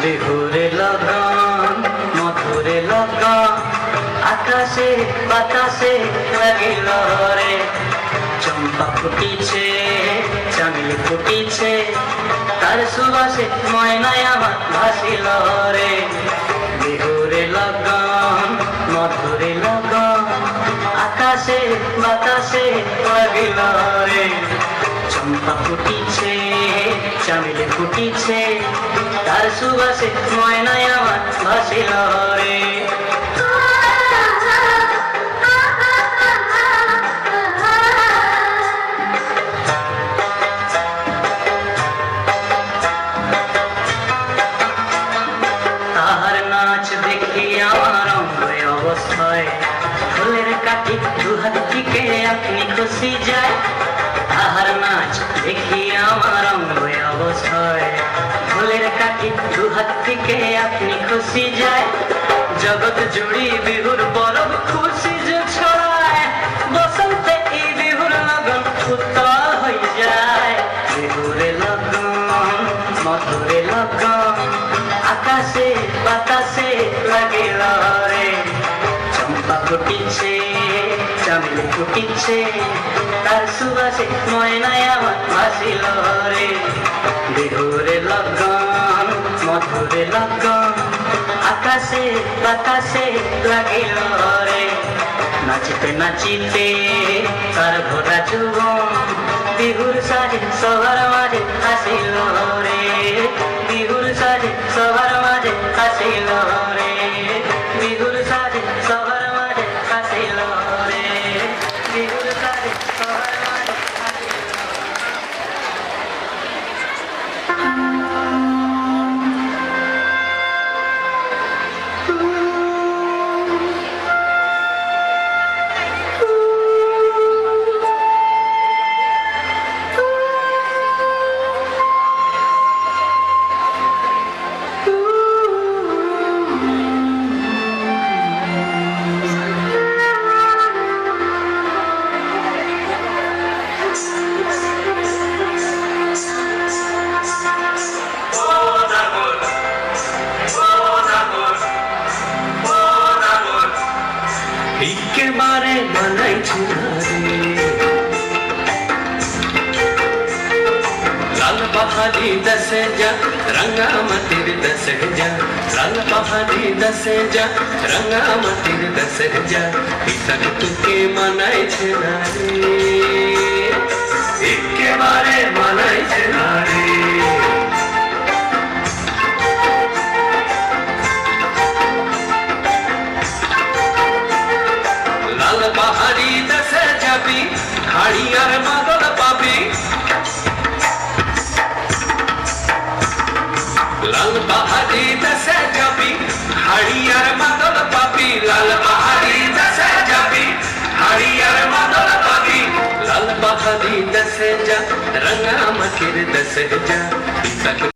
বিহুরে লগন মধুরে লগন আকাশে বাতাসে লাগিল রে চম্পা ফুটিছে চামেলি ফুটিছে তার সুবাসে ময়নায় আমার ভাসিল রে বিহুরে লগন মধুরে লগন আকাশে বাতাসে লাগিল রে চম্পা ফুটিছে চামেলি ফুটিছে তার সুবাসে ময়নায় আমার ভাসিল রে তাহার নাচ দেখি আমার অঙ্গ অবস্থায় ফুলের কাঠি দুহাত থেকে আপনি খুশি যায় তাহার নাচ দেখি আমার অঙ্গ অবস্থায় ফুলের কাঠি দুহাত থেকে আপনি খুশি যায় জগৎ জুড়ি বিহুর পরব খুশি যে ছড়ায় বসন্তে এই বিহুর লগন উত্তর হয়ে যায় বিহুরে লগন মধুরে লগন আকাশে বাতাসে লাগিল রে চম্পা ফুটিছে চামেলি ফুটিছে তার সুবাসে ময়নায় আমার ভাসিল রে বিহুরে লগন মধুরে লগন আকাশে বাতাসে লাগিল রে নাচিতে নাচিতে তার ঘোড়া যুবন বিহুর সাজে সবার মাঝে হাসিল রে বিহুর সাজে সবার মাঝে হাসিল রে বিহুর সাজে সবার মাঝে হাসিল রে বিহুর সাজে সবার মাঝে হাসিল একেবারে বানাইছি লাল বাহারি দশে যা রঙ্গামতির দশে যা লাল বাহারি দশে যা রঙ্গামতির দশে যা পিতক তুকে মানাইছে না রে একেবারে মানাইছে না রে বাহারি দশে যাবি হাড়ি আর মাদল পাবি লাল বাহারি দশে যাবি হাড়ি আর মাদল পাবি লাল বাহারি দশে যাবি হাড়ি আর মাদল পাবি লাল বাহারি দশে যা রঙ্গামতির দশে যা পিতক